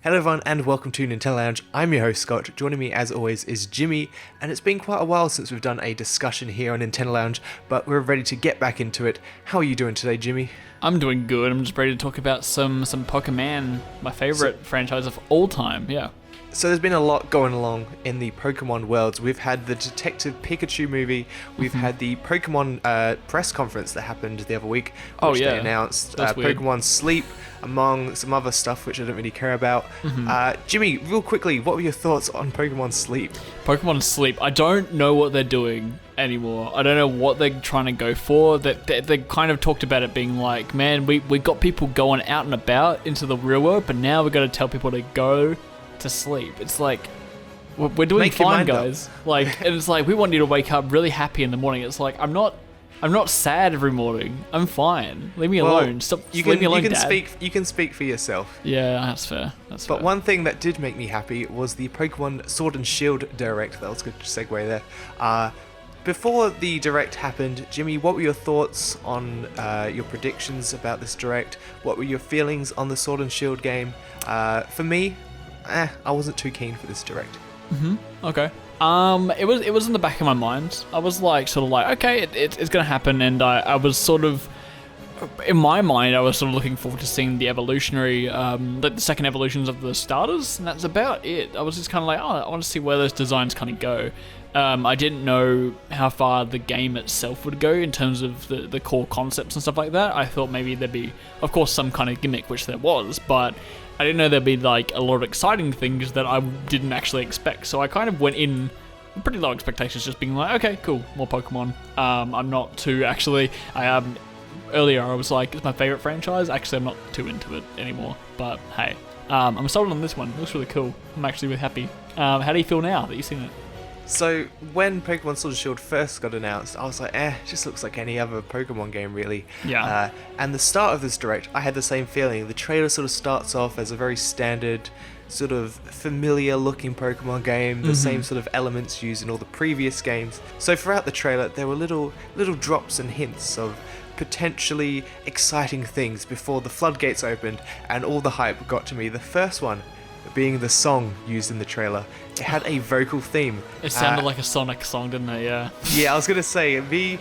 Hello everyone and welcome to Nintendo Lounge. I'm your host Scott. Joining me as always is Jimmy, and it's been quite a while since we've done a discussion here on Nintendo Lounge, but we're ready to get back into it. How are you doing today, Jimmy? I'm doing good. I'm just ready to talk about some Pokemon, my favorite franchise of all time. Yeah. So there's been a lot going along in the Pokemon worlds. We've had the Detective Pikachu movie. We've had the Pokemon press conference that happened the other week, which they announced Pokemon Sleep, among some other stuff which I don't really care about. Jimmy, real quickly, what were your thoughts on Pokemon Sleep? Pokemon Sleep. I don't know what they're doing anymore. I don't know what they're trying to go for. They kind of talked about it being like, man, we got people going out and about into the real world, but now we've got to tell people to go to sleep. It's like, we're doing fine, guys. Like, and it's like, we want you to wake up really happy in the morning. It's like, I'm not sad every morning. I'm fine. Leave me alone. Stop. Leave me alone, Dad. You can speak for yourself. Yeah, that's fair. But one thing that did make me happy was the Pokemon Sword and Shield Direct. That was a good segue there. Before the Direct happened, Jimmy, what were your thoughts on your predictions about this Direct? What were your feelings on the Sword and Shield game? For me, I wasn't too keen for this Direct. Okay. It was in the back of my mind. I was okay, it's gonna happen, and I was sort of, in my mind, I was sort of looking forward to seeing the evolutionary, the second evolutions of the starters, and that's about it. I was just kind of like, I want to see where those designs kind of go. I didn't know how far the game itself would go in terms of the core concepts and stuff like that. I thought maybe there'd be, of course, some kind of gimmick, which there was, but I didn't know there'd be like a lot of exciting things that I didn't actually expect. So I kind of went in with pretty low expectations, just being like, okay, cool, more Pokemon. I'm not too actually. Earlier I was like, it's my favorite franchise. Actually, I'm not too into it anymore. But hey, I'm sold on this one. It looks really cool. I'm actually really happy. How do you feel now that you've seen it? So, when Pokemon Sword and Shield first got announced, I was like, it just looks like any other Pokemon game, really. Yeah. And the start of this Direct, I had the same feeling. The trailer sort of starts off as a very standard, sort of familiar-looking Pokemon game, the same sort of elements used in all the previous games. So throughout the trailer, there were little drops and hints of potentially exciting things before the floodgates opened and all the hype got to me. The first one being the song used in the trailer. It had a vocal theme. It sounded like a Sonic song, didn't it? Yeah. Yeah, I was gonna say, me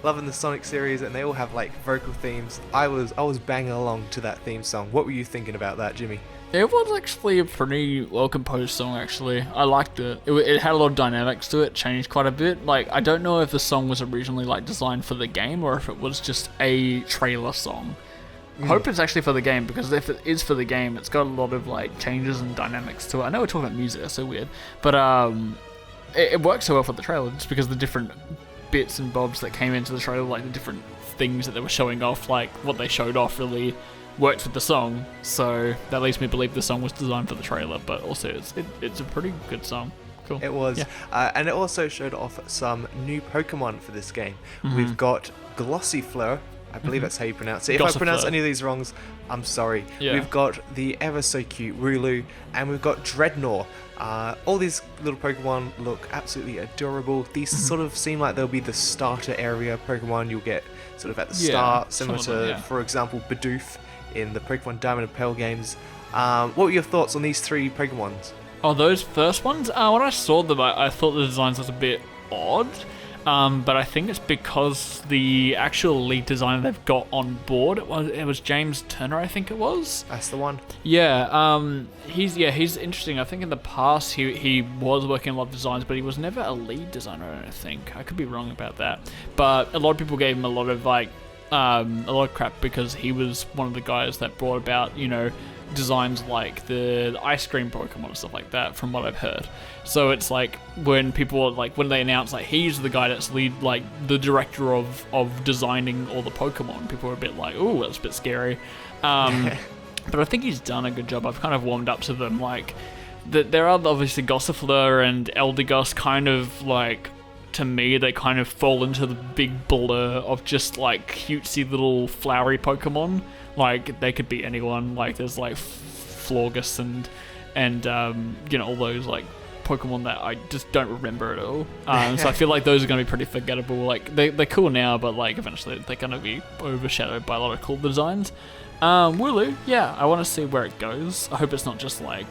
loving the Sonic series, and they all have like vocal themes. I was banging along to that theme song. What were you thinking about that, Jimmy? It was actually a pretty well-composed song, actually. I liked it. It had a lot of dynamics to it, changed quite a bit. Like, I don't know if the song was originally like designed for the game or if it was just a trailer song. I hope it's actually for the game, because if it is for the game, it's got a lot of like changes and dynamics to it. I know we're talking about music, that's so weird, but it works so well for the trailer, just because the different bits and bobs that came into the trailer, like the different things that they were showing off, like what they showed off really worked with the song. So that leads me to believe the song was designed for the trailer, but also it's a pretty good song. Cool. It was, yeah. And it also showed off some new Pokemon for this game. We've got Glossifleur. I believe that's how you pronounce it. If I pronounce any of these wrongs, I'm sorry. Yeah. We've got the ever so cute Wooloo, and we've got Dreadnought. All these little Pokemon look absolutely adorable. These sort of seem like they'll be the starter area Pokemon you'll get sort of at the start, similar to, for example, Bidoof in the Pokemon Diamond and Pearl games. What were your thoughts on these three Pokemons? Oh, those first ones? When I saw them, I thought the designs was a bit odd. But I think it's because the actual lead designer they've got on board, it was James Turner, I think it was. That's the one. Yeah, he's interesting. I think in the past he was working on a lot of designs, but he was never a lead designer, I don't think. I could be wrong about that. But a lot of people gave him a lot of crap because he was one of the guys that brought about, designs like the ice cream Pokemon and stuff like that, from what I've heard. So it's like when they announce like he's the guy that's the director of designing all the Pokemon, people are a bit like, ooh, that's a bit scary. But I think he's done a good job. I've kind of warmed up to them. Like there are obviously Gossifleur and Eldegoss, kind of like, to me, they kind of fall into the big blur of just like cutesy little flowery Pokemon. Like they could be anyone. Like there's like Florges and all those like Pokemon that I just don't remember at all. So I feel like those are going to be pretty forgettable. Like they're cool now, but like eventually they're going to be overshadowed by a lot of cool designs. Wooloo, yeah, I want to see where it goes. I hope it's not just like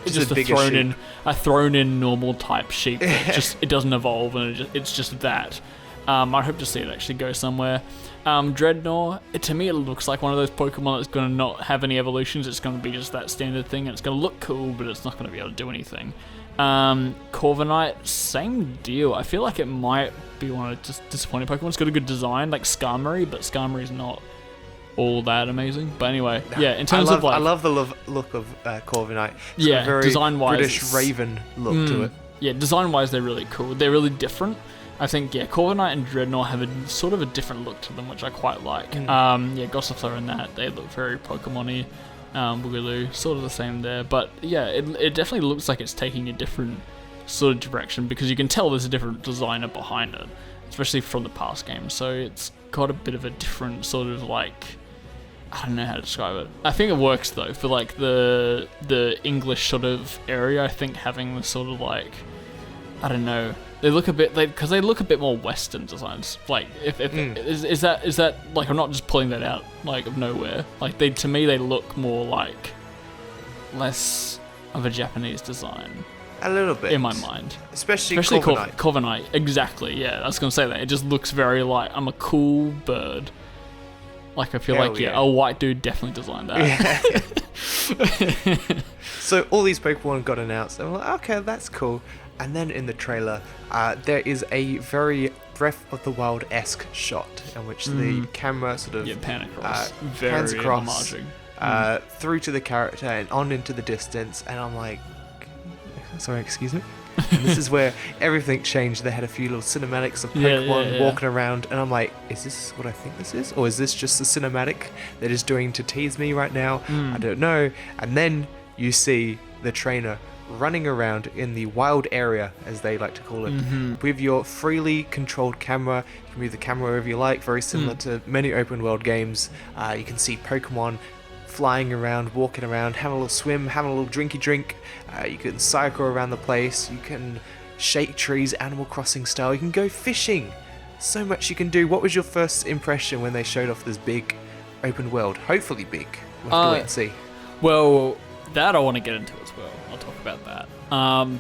it's just a thrown in normal type sheep. It doesn't evolve and it's just that. I hope to see it actually go somewhere. Dreadnought, to me it looks like one of those Pokemon that's going to not have any evolutions. It's going to be just that standard thing, and it's going to look cool, but it's not going to be able to do anything. Corviknight, same deal. I feel like it might be one of the disappointing Pokemon. It's got a good design, like Skarmory, but Skarmory's not all that amazing. But anyway, yeah, in terms of like... I love the look of Corviknight. It's yeah, got a very design-wise, British Raven look to it. Yeah, design-wise, they're really cool. They're really different. I think, yeah, Corviknight and Dreadnought have a sort of a different look to them, which I quite like. Yeah, Gossifleur and that, they look very Pokemon-y. Boogaloo, sort of the same there. But yeah, it definitely looks like it's taking a different sort of direction, because you can tell there's a different designer behind it, especially from the past games. So it's got a bit of a different sort of like... I don't know how to describe it. I think it works though for like the English sort of area. I think having the sort of like, I don't know, they look a bit because they look a bit more Western designs. Like is that like, I'm not just pulling that out like of nowhere. Like to me they look more like less of a Japanese design. A little bit in my mind, especially Corviknight. Corviknight, exactly. Yeah, I was gonna say that. It just looks very like, I'm a cool bird. Like, I feel a white dude definitely designed that. Yeah. So all these Pokemon got announced, and I'm like, okay, that's cool. And then in the trailer, there is a very Breath of the Wild-esque shot in which the camera sort of pans across, through to the character and on into the distance, and I'm like, sorry, excuse me? And this is where everything changed. They had a few little cinematics of Pokemon walking around, and I'm like, is this what I think this is? Or is this just the cinematic they're just doing to tease me right now? I don't know. And then you see the trainer running around in the wild area, as they like to call it, with your freely controlled camera. You can move the camera wherever you like, very similar to many open world games. You can see Pokemon flying around, walking around, having a little swim, having a little drinky drink. You can cycle around the place. You can shake trees, Animal Crossing style. You can go fishing. So much you can do. What was your first impression when they showed off this big open world? Hopefully big. We'll have to wait and see. Well, that I want to get into as well. I'll talk about that.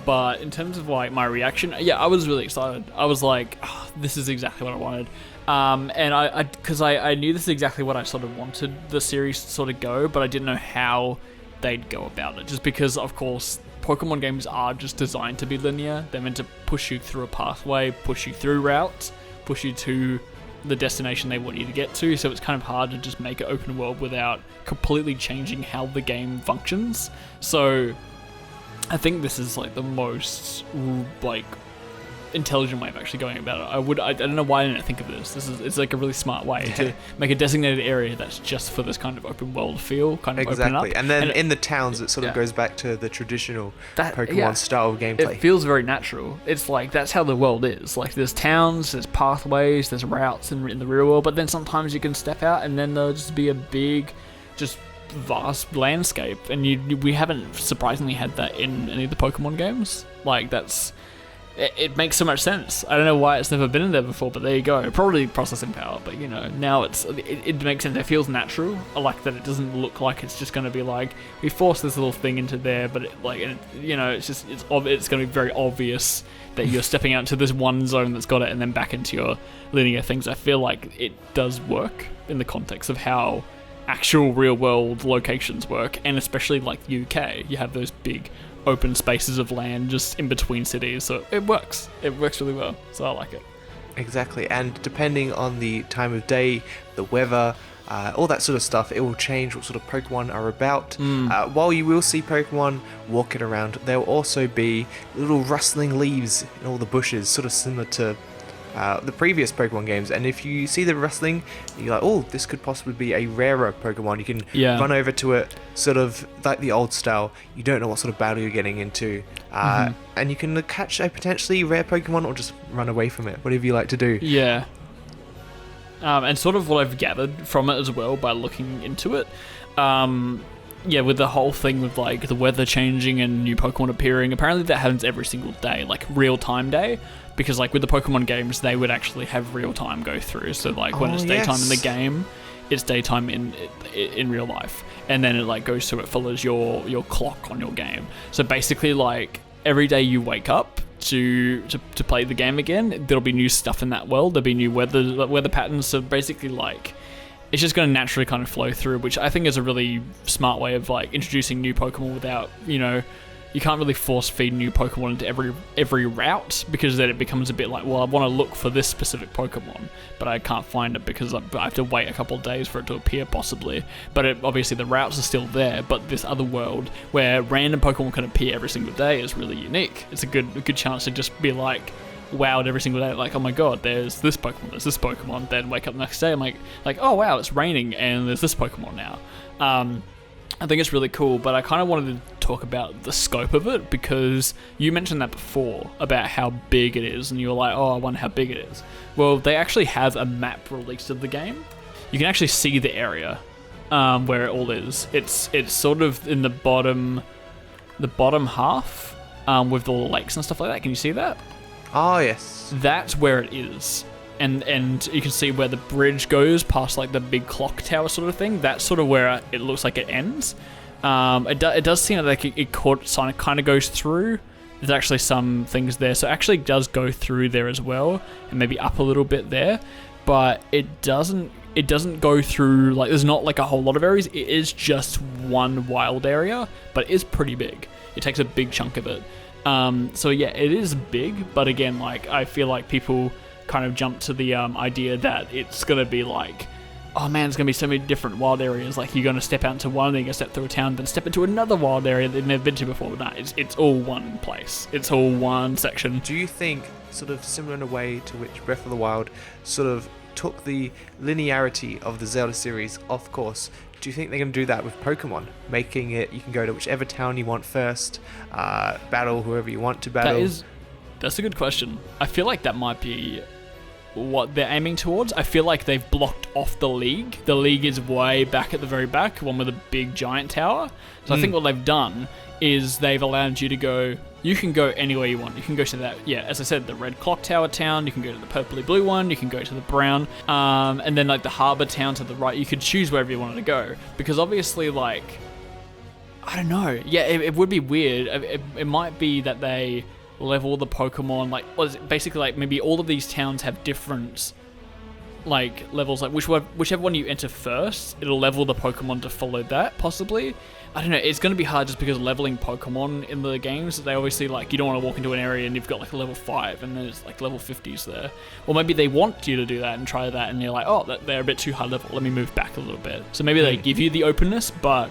But in terms of like my reaction, yeah, I was really excited. I was like, oh, this is exactly what I wanted. And because I knew this is exactly what I sort of wanted the series to sort of go, but I didn't know how they'd go about it. Just because, of course, Pokemon games are just designed to be linear. They're meant to push you through a pathway, push you through routes, push you to the destination they want you to get to. So it's kind of hard to just make it open world without completely changing how the game functions. So I think this is like the most like intelligent way of actually going about it. I don't know why I didn't think of this. It's like a really smart way to make a designated area that's just for this kind of open world feel, kind of open up. And then in the towns, it sort of goes back to the traditional Pokemon style of gameplay. It feels very natural. It's like, that's how the world is. Like, there's towns, there's pathways, there's routes in the real world, but then sometimes you can step out and then there'll just be a big, just vast landscape. And we haven't surprisingly had that in any of the Pokemon games. Like, it makes so much sense. I don't know why it's never been in there before, but there you go. Probably processing power, but now it makes sense. It feels natural. I like that it doesn't look like it's just going to be like, we force this little thing into there, but it's going to be very obvious that you're stepping out to this one zone that's got it and then back into your linear things. I feel like it does work in the context of how actual real world locations work, and especially like UK, you have those big open spaces of land just in between cities, so it works really well, so I like it. Exactly. And depending on the time of day, the weather, all that sort of stuff, it will change what sort of Pokemon are about. While you will see Pokemon walking around, there will also be little rustling leaves in all the bushes, sort of similar to the previous Pokemon games. And if you see the rustling, you're like, oh, this could possibly be a rarer Pokemon. You can run over to it, sort of like the old style. You don't know what sort of battle you're getting into. And you can catch a potentially rare Pokemon or just run away from it, whatever you like to do. Yeah. And sort of what I've gathered from it as well by looking into it, with the whole thing with like the weather changing and new Pokemon appearing, apparently that happens every single day, like real-time day. Because like with the Pokemon games, they would actually have real time go through. So like when it's daytime in the game, it's daytime in real life, and then it like goes through, it follows your clock on your game. So basically, like every day you wake up to play the game again, there'll be new stuff in that world. There'll be new weather patterns. So basically, like, it's just going to naturally kind of flow through, which I think is a really smart way of like introducing new Pokemon without, you can't really force feed new Pokemon into every route, because then it becomes a bit like, well, I want to look for this specific Pokemon, but I can't find it because I have to wait a couple of days for it to appear possibly. But obviously the routes are still there, but this other world where random Pokemon can appear every single day is really unique. It's a good chance to just be like wowed every single day, like, oh my god, there's this Pokemon, then wake up the next day, I'm like, oh wow, it's raining and there's this Pokemon now. I think it's really cool, but I kind of wanted to talk about the scope of it, because you mentioned that before about how big it is, and you were like, oh, I wonder how big it is. Well, they actually have a map released of the game. You can actually see the area where it all is. It's sort of in the bottom half with the lakes and stuff like that. Can you see that? Oh, yes. That's where it is. And you can see where the bridge goes past like the big clock tower sort of thing. That's sort of where it looks like it ends. It does seem like it kind of goes through. There's actually some things there, so it actually does go through there as well, and maybe up a little bit there. But it doesn't go through, like, there's not like a whole lot of areas. It is just one wild area, but it is pretty big. It takes a big chunk of it. So yeah, it is big, but again, like, I feel like people kind of jump to the idea that it's going to be like, oh man, there's going to be so many different wild areas. Like, you're going to step out into one, then you're going to step through a town, then step into another wild area that you've never been to before. No, it's all one place. It's all one section. Do you think, sort of similar in a way to which Breath of the Wild sort of took the linearity of the Zelda series off course, do you think they're going to do that with Pokemon? Making it, you can go to whichever town you want first, battle whoever you want to battle? That's a good question. I feel like that might be what they're aiming towards. I feel like they've blocked off the League. The League is way back at the very back, one with a big giant tower. So I think what they've done is they've allowed you to go, you can go anywhere you want. You can go to that, as I said, the red clock tower town, you can go to the purpley blue one, you can go to the brown, and then like the harbour town to the right. You could choose wherever you wanted to go, because obviously, like, I don't know, it would be weird. It might be that they level the Pokemon, like, basically, like, maybe all of these towns have different like levels, like whichever one you enter first, it'll level the Pokemon to follow that, possibly. I don't know, it's going to be hard just because leveling Pokemon in the games, they obviously, like, you don't want to walk into an area and you've got like a level 5 and there's like level 50s there. Or maybe they want you to do that and try that and you're like, oh, they're a bit too high level, let me move back a little bit. So maybe they give you the openness, but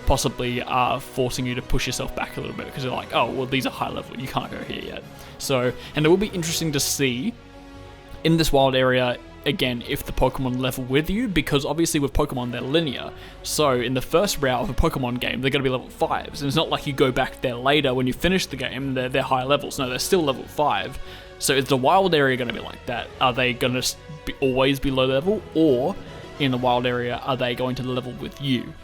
possibly are forcing you to push yourself back a little bit because they're like, oh, well, these are high level, you can't go here yet. So, and it will be interesting to see in this wild area, again, if the Pokemon level with you, because obviously with Pokemon, they're linear. So in the first route of a Pokemon game, they're going to be level 5s. And it's not like you go back there later when you finish the game, they're higher levels. No, they're still level 5. So is the wild area going to be like that? Are they going to always be low level? Or in the wild area, are they going to level with you?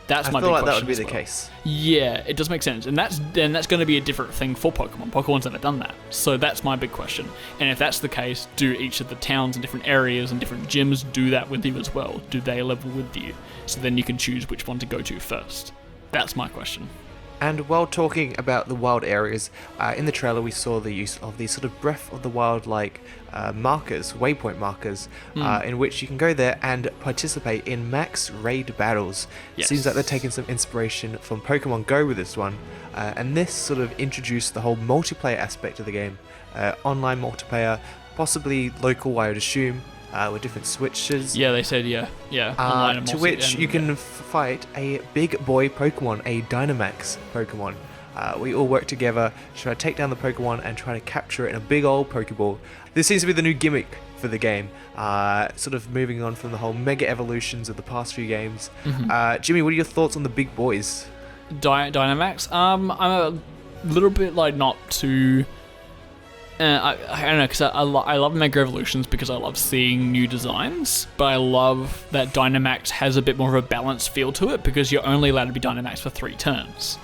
That's my big question. I feel like that would be the case. Yeah, it does make sense. And that's going to be a different thing for Pokemon. Pokemon's never done that. So that's my big question. And if that's the case, do each of the towns and different areas and different gyms do that with you as well? Do they level with you? So then you can choose which one to go to first. That's my question. And while talking about the wild areas, in the trailer we saw the use of these sort of Breath of the Wild-like markers, waypoint markers, in which you can go there and participate in max raid battles. Yes. Seems like they're taking some inspiration from Pokemon Go with this one, and this sort of introduced the whole multiplayer aspect of the game. Online multiplayer, possibly local, I would assume, with different switches. Yeah, they said, yeah. Online to which you can fight a big boy Pokemon, a Dynamax Pokemon. We all work together, try to take down the Pokemon and try to capture it in a big old Pokeball. This seems to be the new gimmick for the game, sort of moving on from the whole mega evolutions of the past few games. Jimmy, what are your thoughts on the big boys? Dynamax? I'm a little bit like not too... I don't know, because I love Mega Evolutions because I love seeing new designs, but I love that Dynamax has a bit more of a balanced feel to it because you're only allowed to be Dynamax for 3 turns.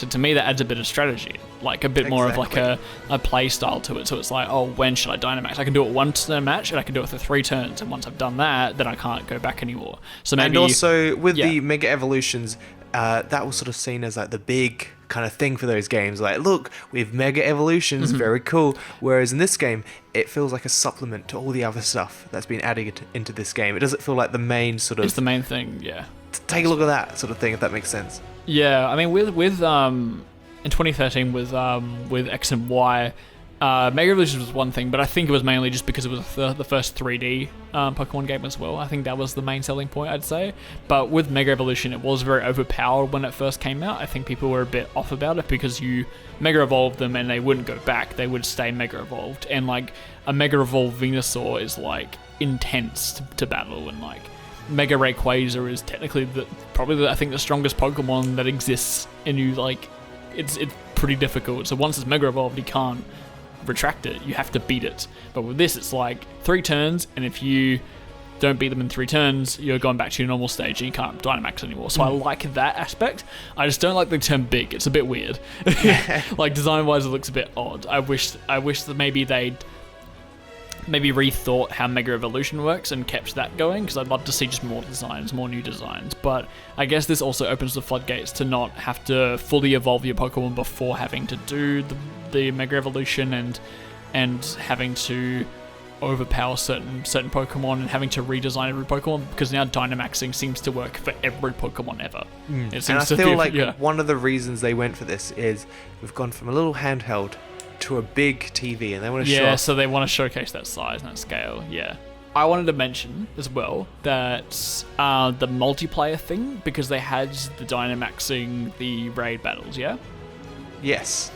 So to me, that adds a bit of strategy, like a bit more of like a play style to it. So it's like, oh, when should I Dynamax? I can do it once in a match, and I can do it for 3 turns. And once I've done that, then I can't go back anymore. So maybe. And also with the Mega Evolutions, that was sort of seen as like the big kind of thing for those games. Like, look, we have Mega Evolutions, very cool. Whereas in this game, it feels like a supplement to all the other stuff that's been added into this game. It doesn't feel like the main sort of. It's the main thing, yeah. Take a look at that sort of thing, if that makes sense. Yeah, I mean, with in 2013 with X and Y, Mega Evolutions was one thing, but I think it was mainly just because it was the first 3D Pokemon game as well. I think that was the main selling point, I'd say. But with Mega Evolution, it was very overpowered when it first came out. I think people were a bit off about it because you Mega Evolved them and they wouldn't go back. They would stay Mega Evolved. And like a Mega Evolved Venusaur is like intense to battle, and like Mega Rayquaza is technically probably I think the strongest Pokemon that exists, and you like it's pretty difficult. So once it's Mega Evolved, you can't retract it. You have to beat it. But with this, it's like 3 turns, and if you don't beat them in 3 turns, you're going back to your normal stage and you can't Dynamax anymore. So I like that aspect. I just don't like the term big. It's a bit weird. Like design wise, it looks a bit odd. I wish that maybe they'd rethought how Mega Evolution works and kept that going, because I'd love to see just more new designs. But I guess this also opens the floodgates to not have to fully evolve your Pokemon before having to do the Mega Evolution and having to overpower certain Pokemon and having to redesign every Pokemon, because now Dynamaxing seems to work for every Pokemon ever. It seems and I feel like one of the reasons they went for this is we've gone from a little handheld to a big TV, and they want to show. Yeah, so they want to showcase that size and that scale. Yeah, I wanted to mention as well that the multiplayer thing, because they had the Dynamaxing the raid battles. Yeah. Yes,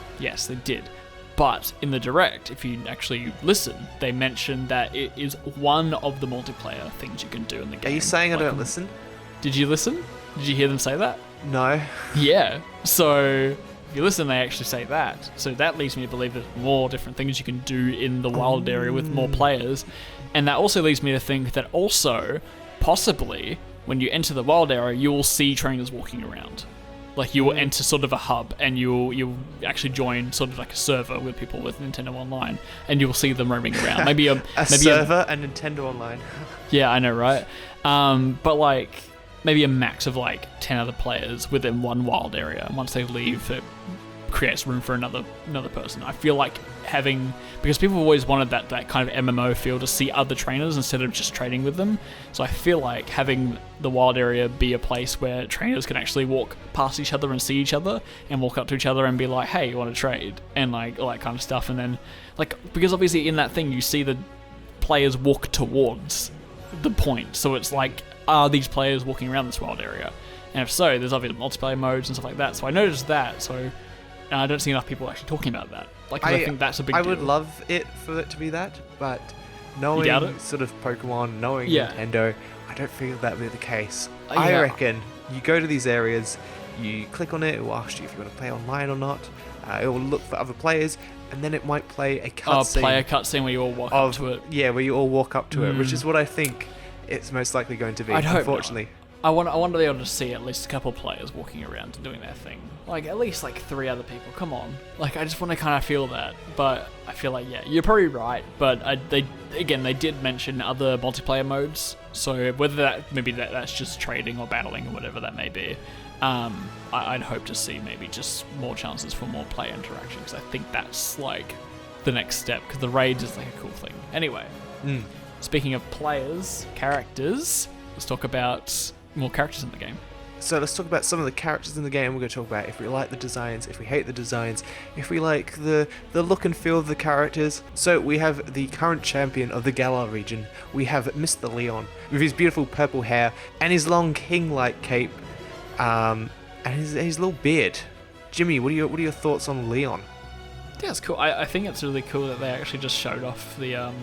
they did. But in the direct, if you actually listen, they mentioned that it is one of the multiplayer things you can do in the game. Are you saying I don't listen? Did you listen? Did you hear them say that? No. Yeah. So if you listen, they actually say that. So that leads me to believe there's more different things you can do in the wild area with more players. And that also leads me to think that also, possibly, when you enter the wild area, you will see trainers walking around. Like, you will enter sort of a hub, and you'll actually join sort of like a server with people with Nintendo Online, and you'll see them roaming around. Maybe a server and Nintendo Online. Yeah, I know, right? But like maybe a max of like 10 other players within one wild area. And once they leave, it creates room for another person. I feel like because people have always wanted that kind of MMO feel to see other trainers instead of just trading with them. So I feel like having the wild area be a place where trainers can actually walk past each other and see each other and walk up to each other and be like, hey, you want to trade? And like all that kind of stuff. And then like, because obviously in that thing you see the players walk towards the point. So it's like, are these players walking around this wild area? And if so, there's obviously multiplayer modes and stuff like that. So I noticed that. So I don't see enough people actually talking about that. Like, I think that's a big deal. I would love it for it to be that, but knowing sort of Pokemon, knowing Nintendo, I don't feel that would be the case. I reckon you go to these areas, you click on it will ask you if you want to play online or not. It will look for other players, and then it might play a cutscene. Play a cutscene where you all walk up to it. Yeah, where you all walk up to it, which is what I think it's most likely going to be, unfortunately. I want to be able to see at least a couple of players walking around and doing their thing. Like, at least, 3 other people. Come on. Like, I just want to kind of feel that. But I feel like, yeah, you're probably right. But they did mention other multiplayer modes. So whether that's just trading or battling or whatever that may be, I'd hope to see maybe just more chances for more player interaction. Because I think that's, the next step. Because the raids is, a cool thing. Anyway, speaking of characters, let's talk about more characters in the game. So let's talk about some of the characters in the game. We're going to talk about if we like the designs, if we hate the designs, if we like the look and feel of the characters. So we have the current champion of the Galar region. We have Mr. Leon with his beautiful purple hair and his long king-like cape, and his little beard. Jimmy, what are your thoughts on Leon? Yeah, it's cool. I think it's really cool that they actually just showed off the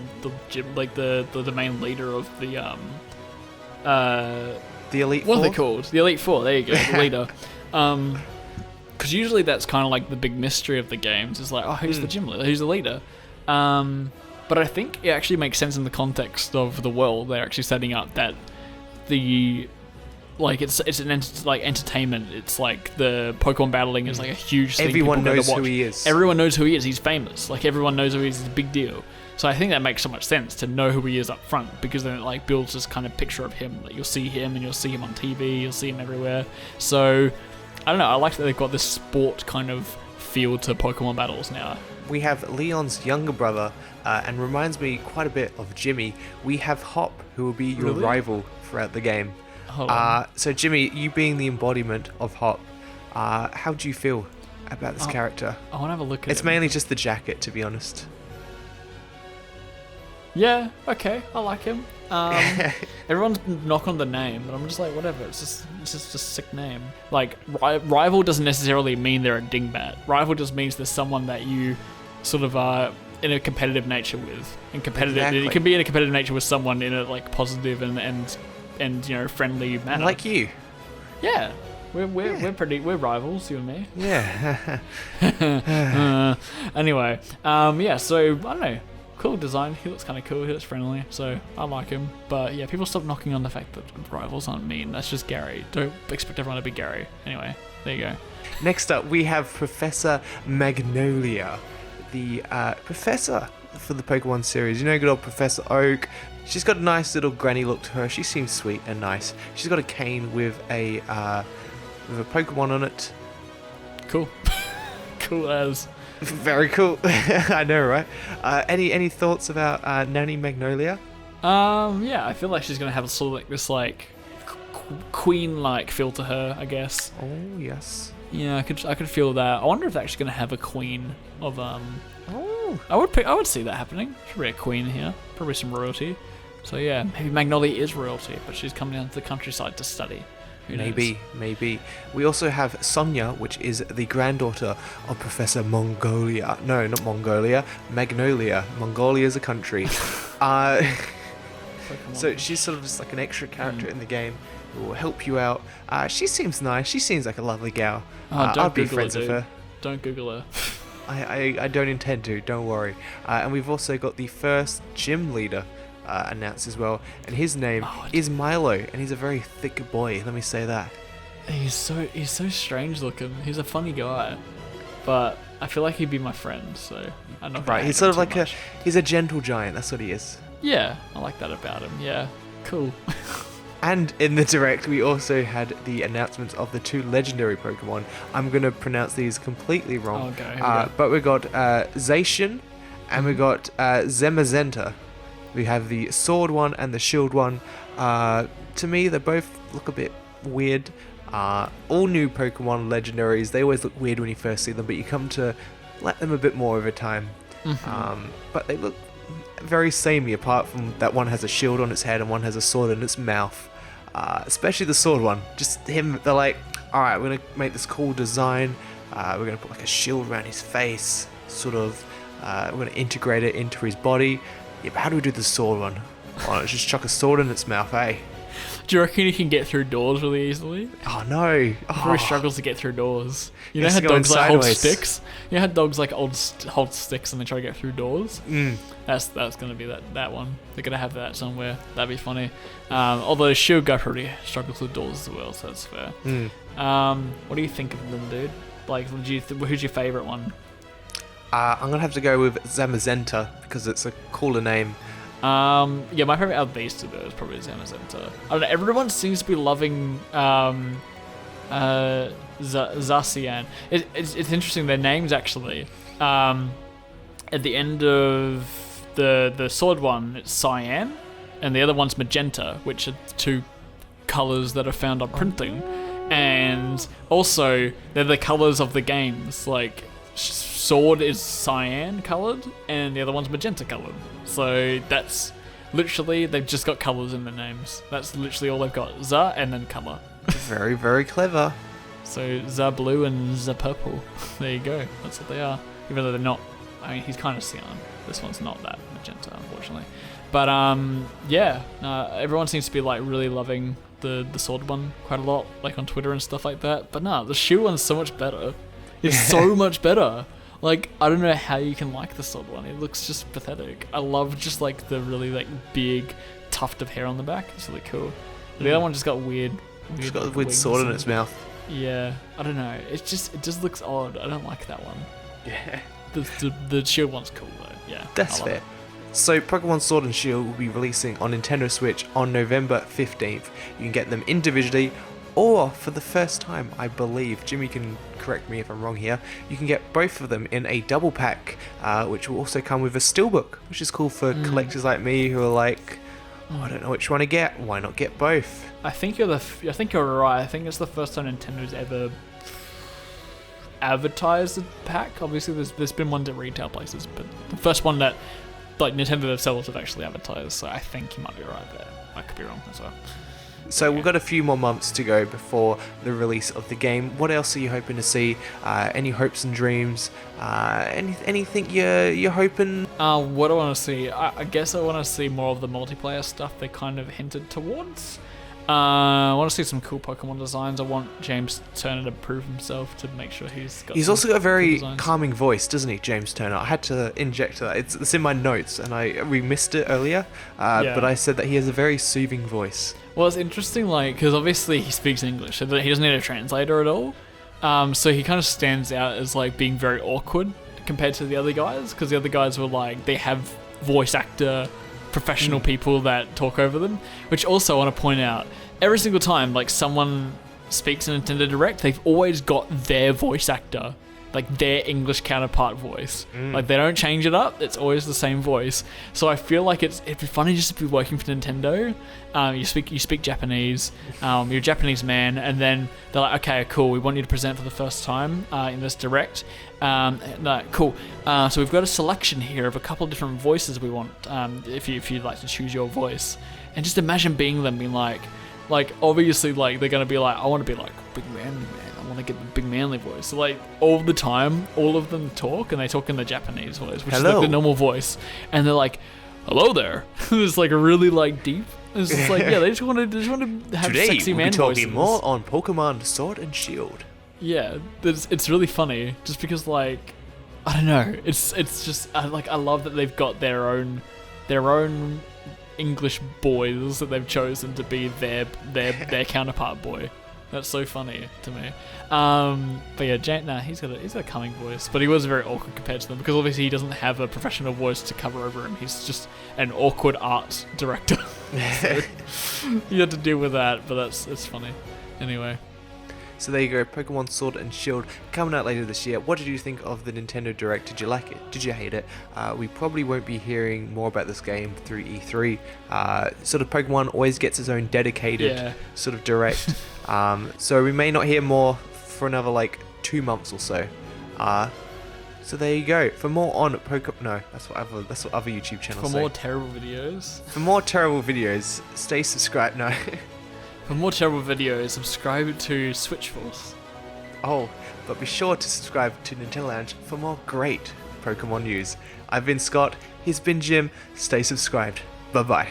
main leader of the Elite Four? What are they called? The Elite Four, there you go, the leader. Because usually that's kind of the big mystery of the games, is who's the gym leader, who's the leader? But I think it actually makes sense in the context of the world. They're actually setting up that the like it's like entertainment. It's like the Pokemon battling is like a huge thing. Everyone knows who he is. Everyone knows who he is. He's famous. Like everyone knows who he is. It's a big deal. So I think that makes so much sense to know who he is up front, because then it like builds this kind of picture of him. Like you'll see him and you'll see him on TV. You'll see him everywhere. So I don't know. I like that they've got this sport kind of feel to Pokemon battles now. We have Leon's younger brother, and reminds me quite a bit of Jimmy. We have Hop, who will be your rival throughout the game. So Jimmy, you being the embodiment of Hop, how do you feel about this character? I want to have a look at it. It's mainly just the jacket, to be honest. Yeah, okay, I like him. Everyone's knock on the name, but I'm just like, whatever. It's just a sick name. Like rival doesn't necessarily mean they're a dingbat. Rival just means there's someone that you sort of are in a competitive nature with. And competitive, exactly. It can be in a competitive nature with someone in a like positive and you know, friendly manner. Like you. Yeah. We're rivals, you and me. Yeah. Anyway, yeah. So I don't know. Cool design. He looks kind of cool. He looks friendly, so I like him. But yeah, people stop knocking on the fact that rivals aren't mean. That's just Gary. Don't expect everyone to be Gary. Anyway, there you go. Next up, we have Professor Magnolia, the professor for the Pokemon series. You know, good old Professor Oak. She's got a nice little granny look to her. She seems sweet and nice. She's got a cane with a Pokemon on it. Cool. Cool as. Very cool. I know, right? Any thoughts about Nanny Magnolia? Yeah, I feel like she's gonna have sort of like this like queen-like feel to her, I guess. Oh yes. Yeah, I could feel that. I wonder if they're actually gonna have a queen of Oh. I would see that happening. Should be a queen here, probably some royalty. So yeah, maybe Magnolia is royalty, but she's coming down to the countryside to study. Maybe. We also have Sonia, which is the granddaughter of Professor Mongolia. No, not Mongolia. Magnolia. Mongolia is a country. So she's sort of just like an extra character in the game who will help you out. She seems nice. She seems like a lovely gal. I'd be friends with her. Don't Google her. I don't intend to. Don't worry. And we've also got the first gym leader announced as well, and his name is Milo, and he's a very thick boy, let me say that. He's so strange looking. He's a funny guy, but I feel like he'd be my friend, so I'm not right. He's sort of like he's a gentle giant. That's what he is. Yeah, I like that about him. Yeah, cool. And in the direct, we also had the announcements of the 2 legendary Pokemon. I'm gonna pronounce these completely wrong. Okay. But we got Zacian, and we got Zamazenta. We have the sword one and the shield one. To me, they both look a bit weird. All new Pokemon legendaries, they always look weird when you first see them, but you come to like them a bit more over time. But they look very samey, apart from that one has a shield on its head and one has a sword in its mouth. Especially the sword one. Just him, they're like, alright, we're going to make this cool design. We're going to put like a shield around his face. Sort of, we're going to integrate it into his body. Yeah, but how do we do the sword one? Why not just chuck a sword in its mouth, eh? Do you reckon he can get through doors really easily? Oh no! He really struggles to get through doors. You know how dogs like hold sticks? You know how dogs like hold sticks and they try to get through doors? That's gonna be that one. They're gonna have that somewhere. That'd be funny. Although Shield guy probably struggles with doors as well, so that's fair. What do you think of them, dude? Like, who's your favourite one? I'm gonna have to go with Zamazenta because it's a cooler name. Yeah, my favorite out of these two though is probably Zamazenta. I don't know. Everyone seems to be loving Zacian. It's interesting. Their names actually. At the end of the sword one, it's cyan, and the other one's magenta, which are 2 colors that are found on printing, and also they're the colors of the games. Like, sword is cyan colored and the other one's magenta colored, so that's literally, they've just got colors in their names. That's literally all they've got. Za and then color. Very, very clever. So Za blue and Za purple. There you go. That's what they are, even though they're not. I mean, he's kind of cyan. This one's not that magenta, unfortunately. But yeah, everyone seems to be like really loving the sword one quite a lot, like on Twitter and stuff like that. But the shield one's so much better. It's so much better. Like, I don't know how you can like the sword one. It looks just pathetic. I love just like the really like big tuft of hair on the back. It's really cool. The other one just got weird It's got a weird sword in its mouth. Yeah, I don't know. It just looks odd. I don't like that one. Yeah. The shield one's cool though. Yeah. That's fair. So Pokemon Sword and Shield will be releasing on Nintendo Switch on November 15th. You can get them individually or for the first time, I believe, Jimmy can correct me if I'm wrong here, you can get both of them in a double pack, which will also come with a steelbook, which is cool for collectors like me who are like, oh, I don't know which one to get. Why not get both? I think you're right. I think it's the first time Nintendo's ever advertised a pack. Obviously, there's been ones at retail places, but the first one that like Nintendo themselves have actually advertised. So I think you might be right there. I could be wrong as well. So we've got a few more months to go before the release of the game. What else are you hoping to see? Any hopes and dreams? Anything you're hoping? What do I want to see? I guess I want to see more of the multiplayer stuff they kind of hinted towards. I want to see some cool Pokemon designs. I want James Turner to prove himself, to make sure he's got. He's also got a very calming voice, doesn't he, James Turner? I had to inject that. It's in my notes, and we missed it earlier. But I said that he has a very soothing voice. Well, it's interesting, like, because obviously he speaks English, so he doesn't need a translator at all. So he kind of stands out as like being very awkward compared to the other guys, because the other guys were like, they have voice actor professional people that talk over them, which also I want to point out, every single time like someone speaks in Nintendo Direct, they've always got their voice actor, like their English counterpart voice. Like they don't change it up, it's always the same voice. So I feel like it'd be funny just to be working for Nintendo. You speak Japanese, you're a Japanese man, and then they're like, okay, cool, we want you to present for the first time in this Direct. No, cool. So we've got a selection here of a couple of different voices we want, if you'd like to choose your voice. And just imagine being them, being like obviously like they're gonna be like, I want to be like big manly man. I want to get the big manly voice. So like all the time, all of them talk, and they talk in the Japanese voice, which is like the normal voice, and they're like, "Hello there." It's like really like deep. It's just like, yeah, they just want to have Today, sexy man we'll voices. Today we'll be talking more on Pokemon Sword and Shield. Yeah, it's really funny just because like I don't know, it's just I love that they've got their own English boys that they've chosen to be their counterpart boy. That's so funny to me. But yeah, he's got a calming voice, but he was very awkward compared to them because obviously he doesn't have a professional voice to cover over him. He's just an awkward art director. So you had to deal with that, but it's funny. Anyway. So there you go, Pokemon Sword and Shield coming out later this year. What did you think of the Nintendo Direct? Did you like it? Did you hate it? We probably won't be hearing more about this game through E3. Sort of Pokemon always gets its own dedicated sort of Direct. So we may not hear more for another like 2 months or so. So there you go. For more on Pokemon, no, that's what other YouTube channels say. For more terrible videos. For more terrible videos, stay subscribed. No. For more terrible videos, subscribe to Switchforce. Oh, but be sure to subscribe to Nintendo Lounge for more great Pokemon news. I've been Scott, he's been Jim. Stay subscribed. Bye-bye.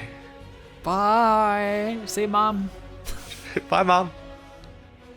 Bye. See you, Mom. Bye, Mom.